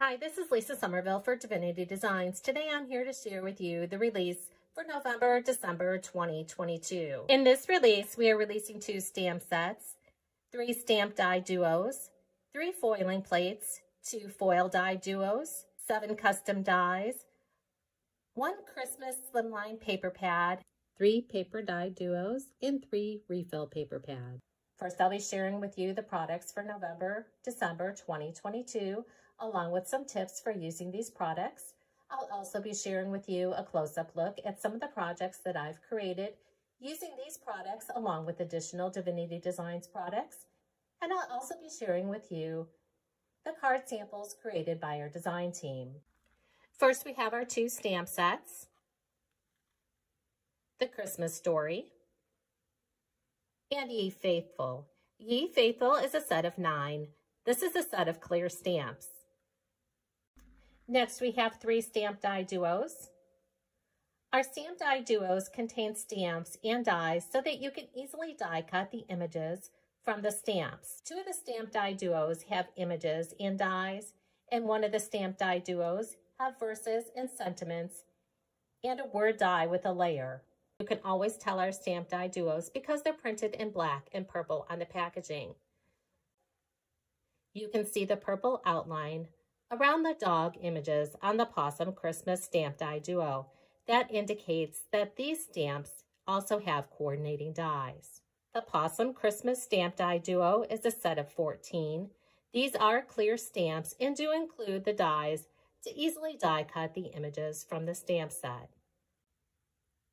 Hi, this is Lisa Somerville for Divinity Designs. Today I'm here to share with you the release for November, December 2022. In this release, we are releasing 2 stamp sets, 3 stamp die duos, 3 foiling plates, 2 foil die duos, 7 custom dies, 1 Christmas slimline paper pad, 3 paper die duos, and 3 refill paper pads. First, I'll be sharing with you the products for November, December 2022, along with some tips for using these products. I'll also be sharing with you a close-up look at some of the projects that I've created using these products along with additional Divinity Designs products. And I'll also be sharing with you the card samples created by our design team. First, we have our 2 stamp sets, the Christmas Story, and Ye Faithful. Ye Faithful is a set of 9. This is a set of clear stamps. Next, we have 3 stamp die duos. Our stamp die duos contain stamps and dies so that you can easily die cut the images from the stamps. 2 of the stamp die duos have images and dies, and 1 of the stamp die duos have verses and sentiments and a word die with a layer. You can always tell our stamp die duos because they're printed in black and purple on the packaging. You can see the purple outline around the dog images on the Possum Christmas stamp die duo. That indicates that these stamps also have coordinating dies. The Possum Christmas stamp die duo is a set of 14. These are clear stamps and do include the dies to easily die cut the images from the stamp set.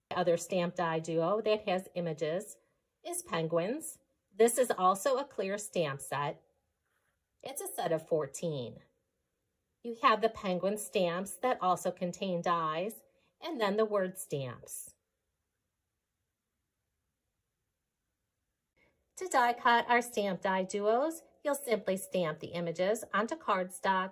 The other stamp die duo that has images is Penguins. This is also a clear stamp set. It's a set of 14. You have the penguin stamps that also contain dies, and then the word stamps. To die cut our stamp die duos, you'll simply stamp the images onto cardstock,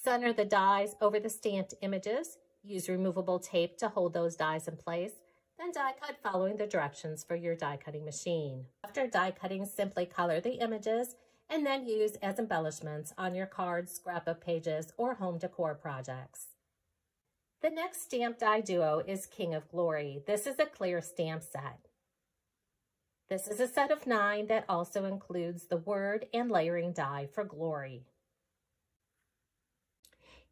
center the dies over the stamped images, use removable tape to hold those dies in place, then die cut following the directions for your die cutting machine. After die cutting, simply color the images and then use as embellishments on your cards, scrapbook pages, or home decor projects. The next stamp die duo is King of Glory. This is a clear stamp set. This is a set of 9 that also includes the word and layering die for glory.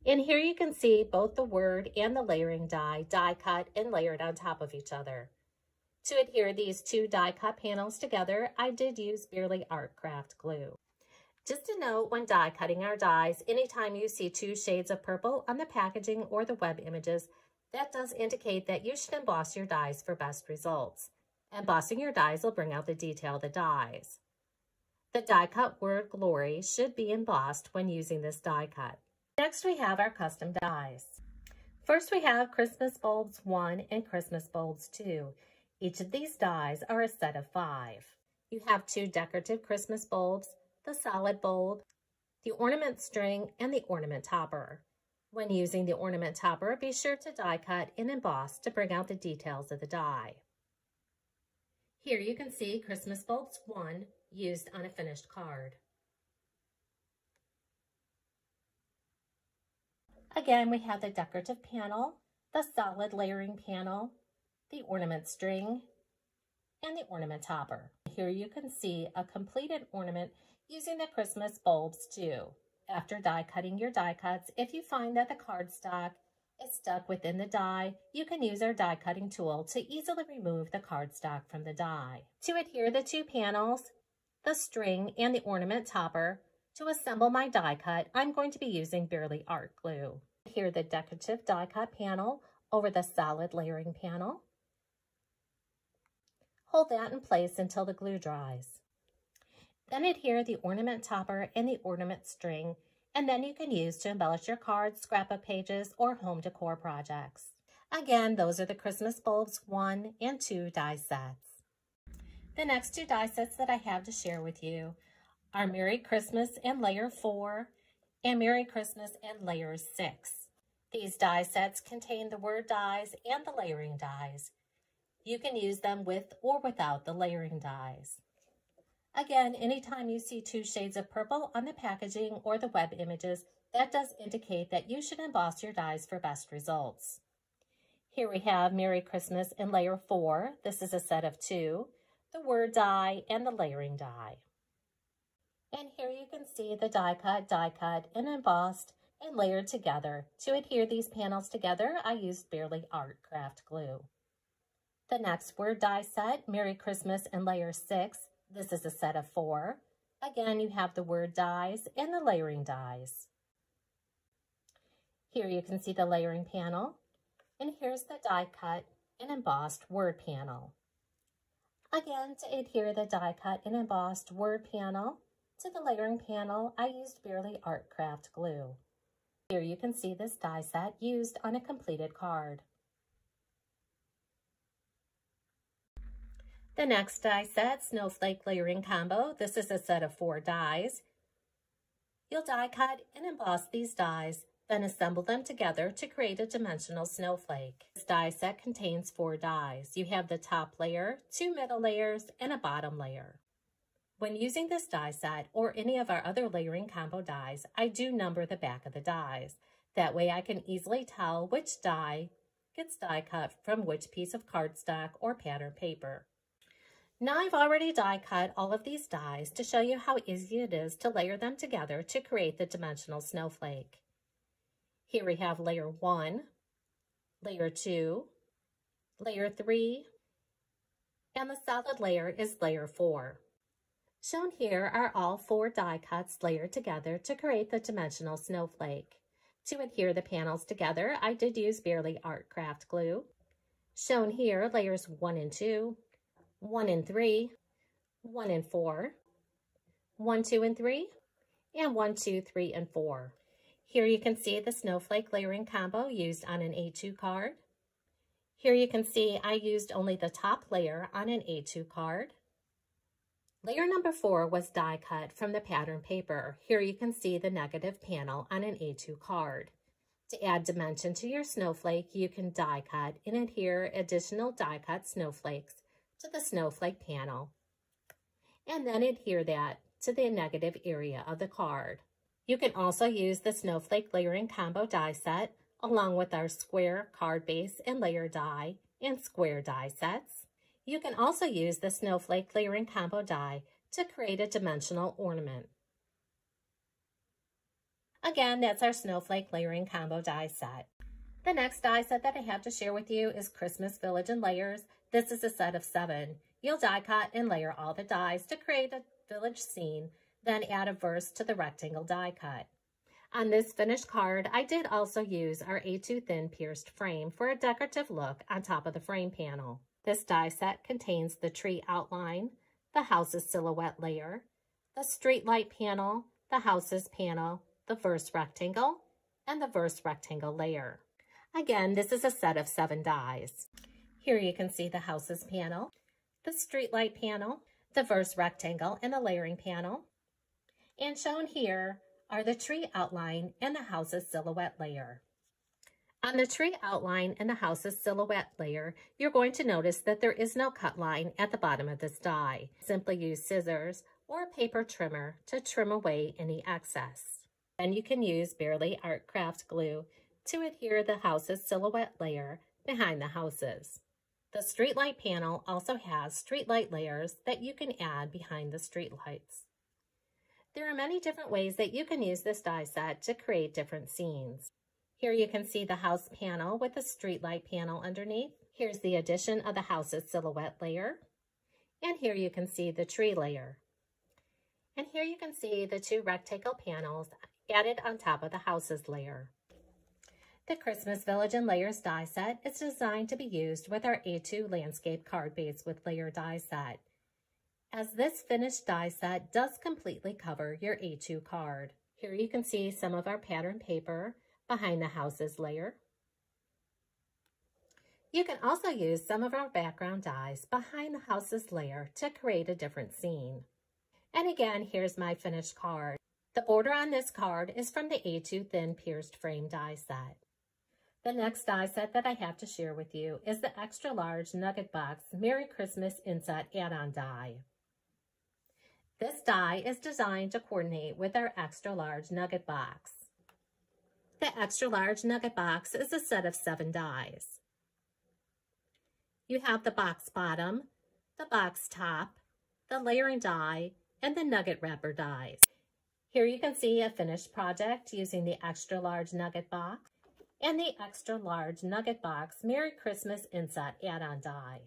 And here you can see both the word and the layering die cut and layered on top of each other. To adhere these 2 die cut panels together, I did use Beerly Art Craft glue. Just a note, when die cutting our dies, anytime you see 2 shades of purple on the packaging or the web images, that does indicate that you should emboss your dies for best results. Embossing your dies will bring out the detail of the dies. The die cut word glory should be embossed when using this die cut. Next, we have our custom dies. First, we have Christmas Bulbs 1 and Christmas Bulbs 2. Each of these dies are a set of 5. You have 2 decorative Christmas bulbs, the solid bulb, the ornament string, and the ornament topper. When using the ornament topper, be sure to die cut and emboss to bring out the details of the die. Here you can see Christmas Bulbs 1 used on a finished card. Again, we have the decorative panel, the solid layering panel, the ornament string, and the ornament topper. Here you can see a completed ornament using the Christmas Bulbs 2. After die cutting your die cuts, if you find that the cardstock is stuck within the die, you can use our die cutting tool to easily remove the cardstock from the die. To adhere the 2 panels, the string, and the ornament topper, to assemble my die cut, I'm going to be using Beerly Art glue. Adhere the decorative die cut panel over the solid layering panel. Hold that in place until the glue dries. Then adhere the ornament topper and the ornament string, and then you can use to embellish your cards, scrapbook pages, or home decor projects. Again, those are the Christmas Bulbs 1 and 2 die sets. The next 2 die sets that I have to share with you are Merry Christmas and Layer 4 and Merry Christmas and Layer 6. These die sets contain the word dies and the layering dies. You can use them with or without the layering dies. Again, anytime you see 2 shades of purple on the packaging or the web images, That does indicate that you should emboss your dies for best results. Here we have Merry Christmas in layer 4. This is a set of 2, the word die, and the layering die. And here you can see the die cut, and embossed and layered together. To adhere these panels together, I used Bearly Art Craft Glue. The next word die set, Merry Christmas in layer 6. This is a set of 4. Again, you have the word dies and the layering dies. Here you can see the layering panel, and here's the die cut and embossed word panel. Again, to adhere the die cut and embossed word panel to the layering panel, I used Bearly Art Craft Glue. Here you can see this die set used on a completed card. The next die set, Snowflake Layering Combo. This is a set of 4 dies. You'll die cut and emboss these dies, then assemble them together to create a dimensional snowflake. This die set contains 4 dies. You have the top layer, 2 middle layers, and a bottom layer. When using this die set or any of our other layering combo dies, I do number the back of the dies. That way I can easily tell which die gets die cut from which piece of cardstock or pattern paper. Now I've already die cut all of these dies to show you how easy it is to layer them together to create the dimensional snowflake. Here we have layer 1, layer 2, layer 3, and the solid layer is layer 4. Shown here are all 4 die cuts layered together to create the dimensional snowflake. To adhere the panels together, I did use Bearly Art Craft Glue. Shown here, layers 1 and 2, 1 and 3, 1 and 4, 1, 2, and 3, and 1, 2, 3, and 4. Here you can see the snowflake layering combo used on an A2 card. Here you can see I used only the top layer on an A2 card. Layer number 4 was die cut from the pattern paper. Here you can see the negative panel on an A2 card. To add dimension to your snowflake, you can die cut and adhere additional die cut snowflakes to the snowflake panel, and then adhere that to the negative area of the card. You can also use the snowflake layering combo die set along with our square card base and layer die and square die sets. You can also use the snowflake layering combo die to create a dimensional ornament. Again, that's our snowflake layering combo die set. The next die set that I have to share with you is Christmas Village in Layers. This is a set of 7. You'll die cut and layer all the dies to create a village scene, then add a verse to the rectangle die cut. On this finished card, I did also use our A2 thin pierced frame for a decorative look on top of the frame panel. This die set contains the tree outline, the house's silhouette layer, the street light panel, the house's panel, the verse rectangle, and the verse rectangle layer. Again, this is a set of 7 dies. Here you can see the house's panel, the street light panel, the verse rectangle, and the layering panel. And shown here are the tree outline and the house's silhouette layer. On the tree outline and the house's silhouette layer, you're going to notice that there is no cut line at the bottom of this die. Simply use scissors or a paper trimmer to trim away any excess. And you can use Bearly Art Craft Glue to adhere the house's silhouette layer behind the houses. The streetlight panel also has streetlight layers that you can add behind the streetlights. There are many different ways that you can use this die set to create different scenes. Here you can see the house panel with the streetlight panel underneath. Here's the addition of the house's silhouette layer. And here you can see the tree layer. And here you can see the 2 rectangle panels added on top of the house's layer. The Christmas Village in Layers die set is designed to be used with our A2 landscape card base with layer die set, as this finished die set does completely cover your A2 card. Here you can see some of our pattern paper behind the house's layer. You can also use some of our background dies behind the house's layer to create a different scene. And again, here's my finished card. The border on this card is from the A2 thin pierced frame die set. The next die set that I have to share with you is the extra large Nugget Box Merry Christmas Inset add-on die. This die is designed to coordinate with our extra large Nugget Box. The extra large nugget box is a set of 7 dies. You have the box bottom, the box top, the layering die, and the nugget wrapper dies. Here you can see a finished project using the extra large nugget box and the extra large nugget box Merry Christmas inset add-on die.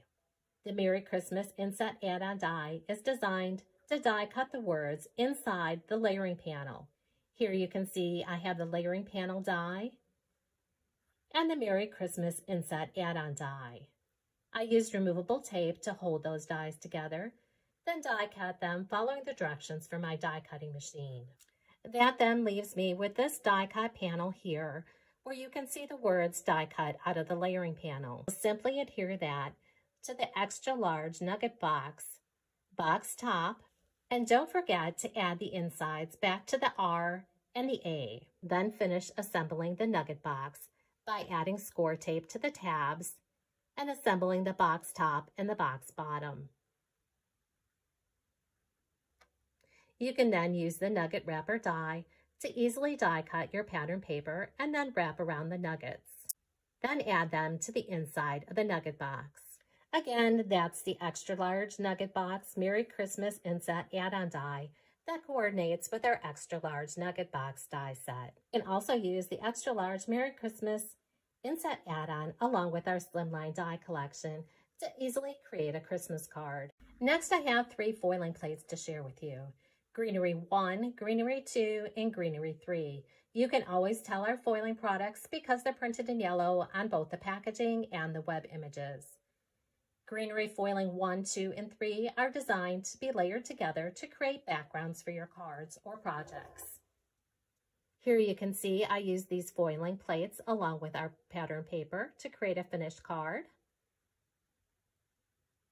The Merry Christmas inset add-on die is designed to die cut the words inside the layering panel. Here you can see I have the layering panel die and the Merry Christmas inset add-on die. I used removable tape to hold those dies together, then die cut them following the directions from my die cutting machine. That then leaves me with this die cut panel here where you can see the words die cut out of the layering panel. Simply adhere that to the extra large nugget box, box top, and don't forget to add the insides back to the R and the A. Then finish assembling the nugget box by adding score tape to the tabs and assembling the box top and the box bottom. You can then use the nugget wrapper die to easily die cut your pattern paper and then wrap around the nuggets. Then add them to the inside of the nugget box. Again, that's the extra large nugget box Merry Christmas inset add-on die that coordinates with our extra large nugget box die set. You can also use the extra large Merry Christmas inset add-on along with our slimline die collection to easily create a Christmas card. Next, I have 3 foiling plates to share with you. Greenery 1, Greenery 2, and Greenery 3. You can always tell our foiling products because they're printed in yellow on both the packaging and the web images. Greenery foiling 1, 2, and 3 are designed to be layered together to create backgrounds for your cards or projects. Here you can see I use these foiling plates along with our pattern paper to create a finished card.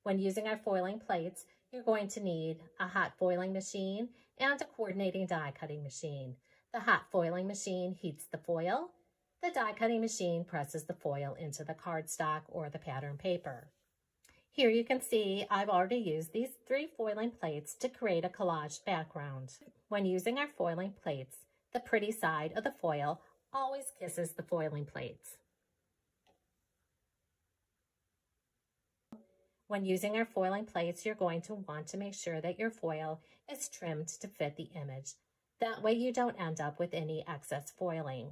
When using our foiling plates, you're going to need a hot foiling machine and a coordinating die cutting machine. The hot foiling machine heats the foil. The die cutting machine presses the foil into the cardstock or the pattern paper. Here you can see I've already used these 3 foiling plates to create a collage background. When using our foiling plates, the pretty side of the foil always kisses the foiling plates. When using our foiling plates, you're going to want to make sure that your foil is trimmed to fit the image. That way you don't end up with any excess foiling.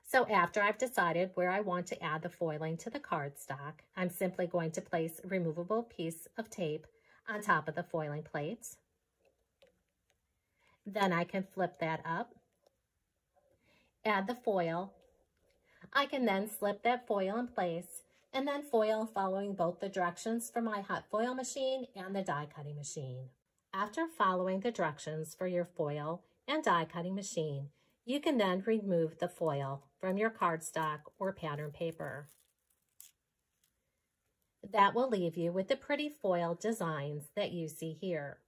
So after I've decided where I want to add the foiling to the cardstock, I'm simply going to place a removable piece of tape on top of the foiling plates. Then I can flip that up, add the foil. I can then slip that foil in place and then foil following both the directions from my hot foil machine and the die cutting machine. After following the directions for your foil and die cutting machine, you can then remove the foil from your cardstock or pattern paper. That will leave you with the pretty foil designs that you see here.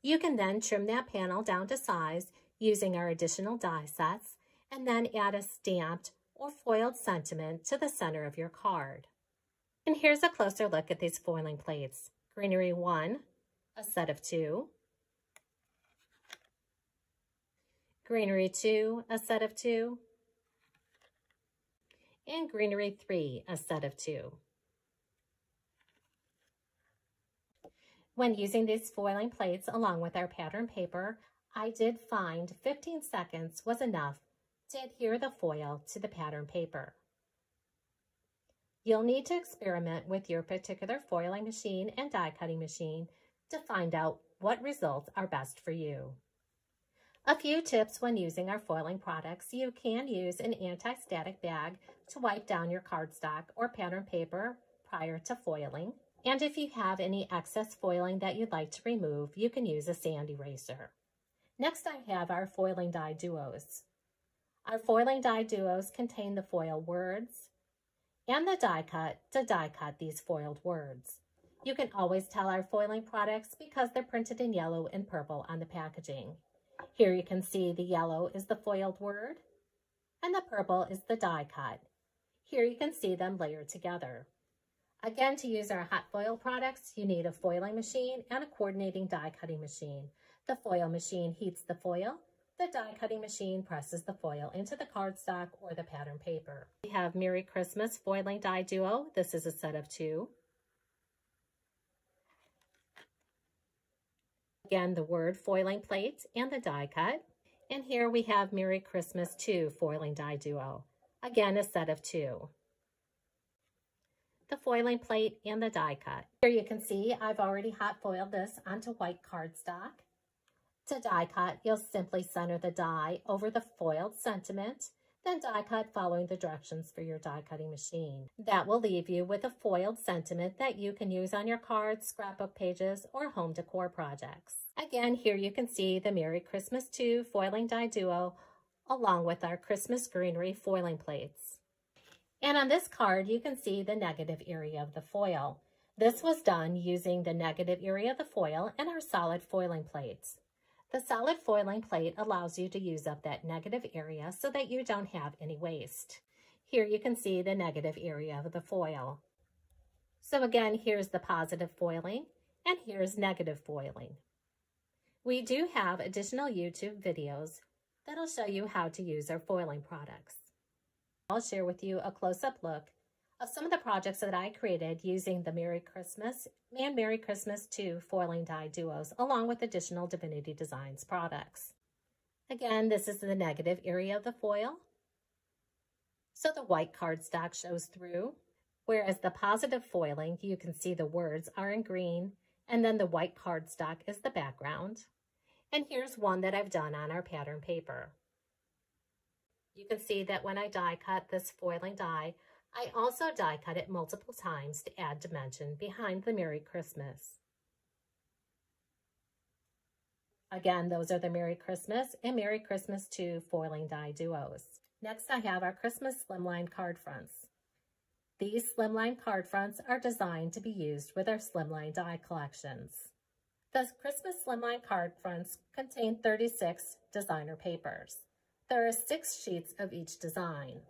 You can then trim that panel down to size using our additional die sets and then add a stamped or foiled sentiment to the center of your card. And here's a closer look at these foiling plates. Greenery 1, a set of 2. Greenery 2, a set of 2. And Greenery 3, a set of 2. When using these foiling plates along with our pattern paper, I did find 15 seconds was enough to adhere the foil to the pattern paper. You'll need to experiment with your particular foiling machine and die cutting machine to find out what results are best for you. A few tips when using our foiling products: you can use an anti-static bag to wipe down your cardstock or pattern paper prior to foiling. And if you have any excess foiling that you'd like to remove, you can use a sand eraser. Next, I have our foiling die duos. Our foiling die duos contain the foil words and the die cut to die cut these foiled words. You can always tell our foiling products because they're printed in yellow and purple on the packaging. Here you can see the yellow is the foiled word and the purple is the die cut. Here you can see them layered together. Again, to use our hot foil products, you need a foiling machine and a coordinating die cutting machine. The foil machine heats the foil. The die cutting machine presses the foil into the cardstock or the pattern paper. We have Merry Christmas Foiling Die Duo. This is a set of 2. Again, the word foiling plate and the die cut. And here we have Merry Christmas 2 Foiling Die Duo. Again, a set of 2. The foiling plate and the die cut. Here you can see I've already hot foiled this onto white cardstock. To die cut, you'll simply center the die over the foiled sentiment, then die cut following the directions for your die cutting machine. That will leave you with a foiled sentiment that you can use on your cards, scrapbook pages, or home decor projects. Again, here you can see the Merry Christmas 2 Foiling Die Duo along with our Christmas Greenery foiling plates. And on this card, you can see the negative area of the foil. This was done using the negative area of the foil and our solid foiling plates. The solid foiling plate allows you to use up that negative area so that you don't have any waste. Here you can see the negative area of the foil. So again, here's the positive foiling and here's negative foiling. We do have additional YouTube videos that'll show you how to use our foiling products. I'll share with you a close-up look of some of the projects that I created using the Merry Christmas and Merry Christmas 2 Foiling Die Duos, along with additional Divinity Designs products. Again, this is the negative area of the foil. So the white cardstock shows through, whereas the positive foiling, you can see the words are in green, and then the white cardstock is the background. And here's one that I've done on our pattern paper. You can see that when I die cut this foiling die, I also die cut it multiple times to add dimension behind the Merry Christmas. Again, those are the Merry Christmas and Merry Christmas 2 Foiling Die Duos. Next, I have our Christmas Slimline card fronts. These slimline card fronts are designed to be used with our slimline die collections. The Christmas Slimline card fronts contain 36 designer papers. There are 6 sheets of each design.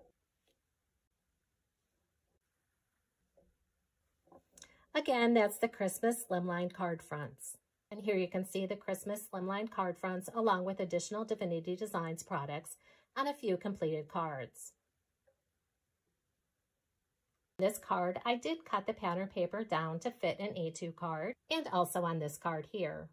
Again, that's the Christmas Slimline card fronts. And here you can see the Christmas Slimline card fronts along with additional Divinity Designs products on a few completed cards. This card, I did cut the pattern paper down to fit an A2 card, and also on this card here.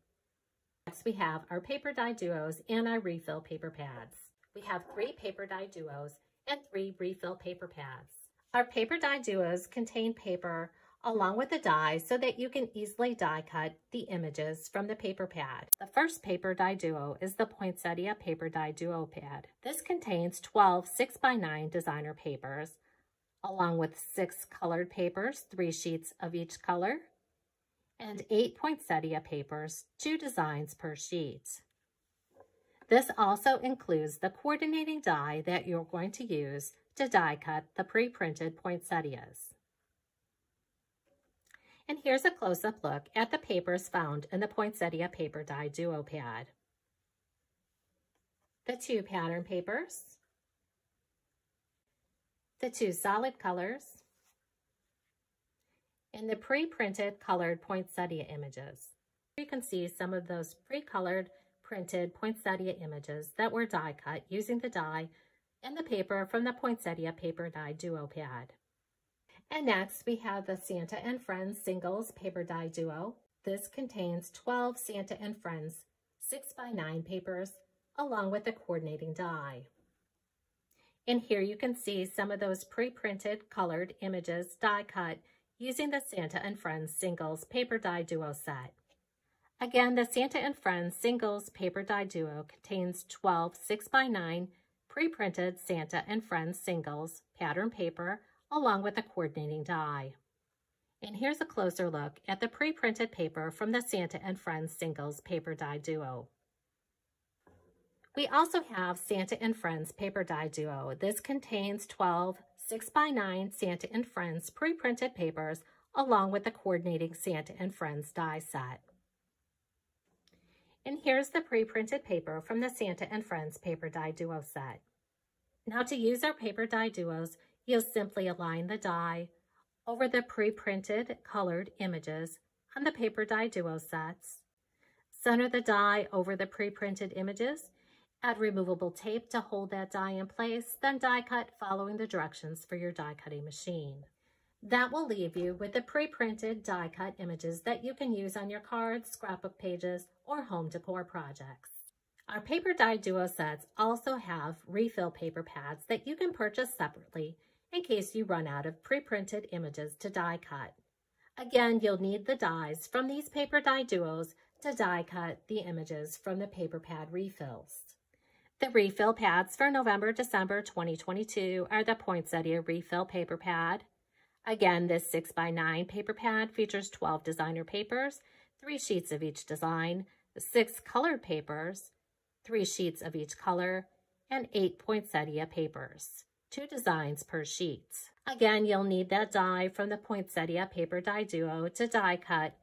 Next, we have our paper die duos and our refill paper pads. We have 3 paper die duos and 3 refill paper pads. Our paper die duos contain paper along with the die so that you can easily die cut the images from the paper pad. The first paper die duo is the Poinsettia Paper Die Duo Pad. This contains 12 6x9 designer papers, along with 6 colored papers, 3 sheets of each color, and 8 poinsettia papers, 2 designs per sheet. This also includes the coordinating die that you're going to use to die cut the pre-printed poinsettias. And here's a close-up look at the papers found in the Poinsettia Paper Die Duo Pad. The 2 pattern papers, the 2 solid colors, and the pre-printed colored poinsettia images. You can see some of those pre-colored printed poinsettia images that were die cut using the die and the paper from the Poinsettia Paper Die Duo Pad. And next we have the Santa and Friends Singles Paper Die Duo. This contains 12 Santa and Friends 6x9 papers along with the coordinating die. And here you can see some of those pre-printed colored images die cut using the Santa and Friends Singles Paper Die Duo set. Again, the Santa and Friends Singles Paper Die Duo contains 12 6x9 pre-printed Santa and Friends Singles pattern paper along with a coordinating die. And here's a closer look at the pre-printed paper from the Santa and Friends Singles Paper Die Duo. We also have Santa and Friends Paper Die Duo. This contains 12 6x9 Santa and Friends pre-printed papers along with the coordinating Santa and Friends die set. And here's the pre-printed paper from the Santa and Friends Paper Die Duo set. Now to use our paper die duos, you'll simply align the die over the pre-printed colored images on the paper die duo sets, center the die over the pre-printed images, Add removable tape to hold that die in place, then die cut following the directions for your die cutting machine. That will leave you with the pre-printed die cut images that you can use on your cards, scrapbook pages, or home decor projects. Our paper die duo sets also have refill paper pads that you can purchase separately in case you run out of pre-printed images to die cut. Again, you'll need the dies from these paper die duos to die cut the images from the paper pad refills. The refill pads for November-December 2022 are the Poinsettia Refill Paper Pad. Again, this 6x9 paper pad features 12 designer papers, 3 sheets of each design, 6 colored papers, 3 sheets of each color, and 8 poinsettia papers, 2 designs per sheet. Again, you'll need that die from the Poinsettia Paper Die Duo to die cut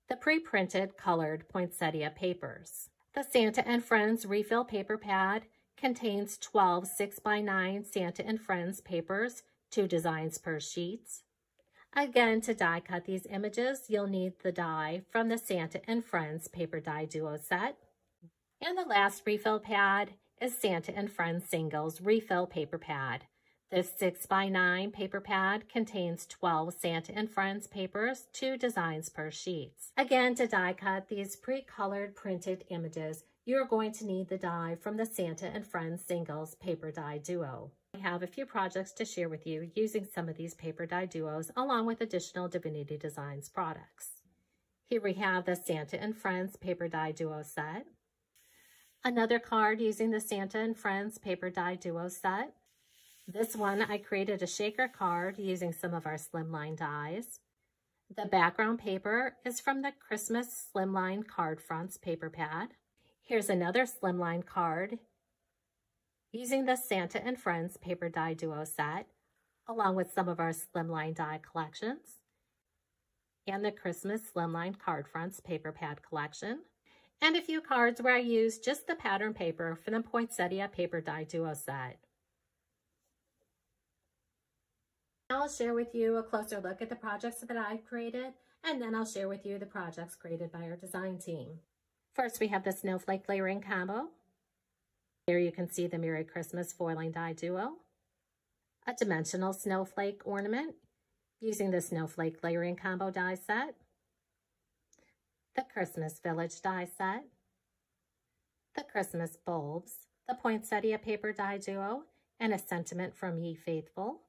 the pre-printed colored poinsettia papers. The Santa and Friends Refill Paper Pad contains 12 6x9 Santa and Friends papers, 2 designs per sheet. Again, to die cut these images, you'll need the die from the Santa and Friends Paper Die Duo set. And the last refill pad is Santa and Friends Singles Refill Paper Pad. This 6x9 paper pad contains 12 Santa and Friends papers, 2 designs per sheet. Again, to die cut these pre-colored printed images, you're going to need the die from the Santa and Friends Singles Paper Die Duo. I have a few projects to share with you using some of these paper die duos along with additional Divinity Designs products. Here we have the Santa and Friends Paper Die Duo set. Another card using the Santa and Friends Paper Die Duo set. This one, I created a shaker card using some of our slimline dies. The background paper is from the Christmas Slimline Card Fronts paper pad. Here's another slimline card using the Santa and Friends Paper Die Duo set, along with some of our slimline die collections, and the Christmas Slimline Card Fronts paper pad collection, and a few cards where I used just the pattern paper from the Poinsettia Paper Die Duo set. Now I'll share with you a closer look at the projects that I've created, and then I'll share with you the projects created by our design team. First, we have the snowflake layering combo. Here you can see the Merry Christmas foiling die duo, a dimensional snowflake ornament using the snowflake layering combo die set, the Christmas Village die set, the Christmas bulbs, the Poinsettia Paper Die Duo, and a sentiment from Ye Faithful.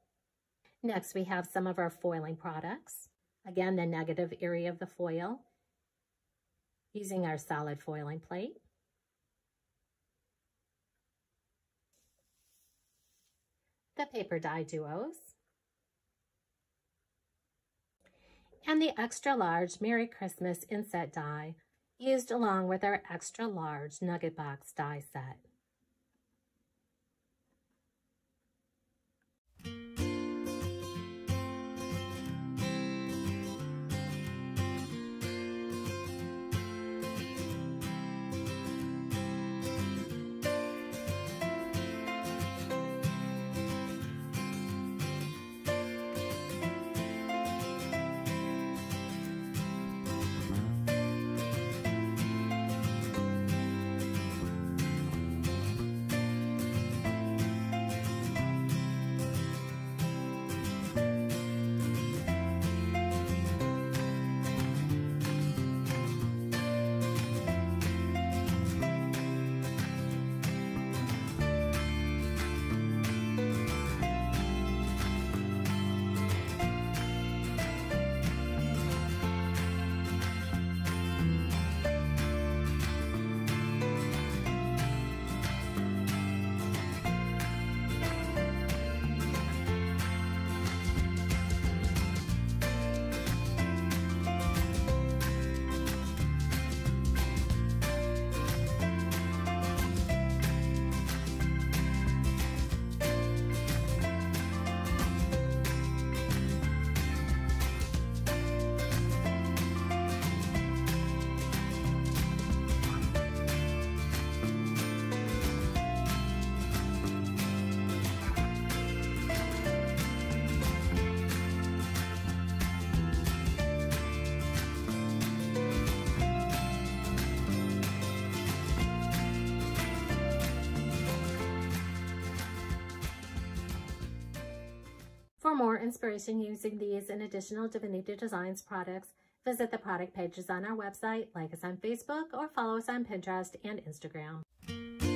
Next, we have some of our foiling products. Again, the negative area of the foil, using our solid foiling plate. The paper die duos. And the extra large Merry Christmas inset die, used along with our extra large nugget box die set. For more inspiration using these and additional Divinity Designs products, visit the product pages on our website, like us on Facebook, or follow us on Pinterest and Instagram.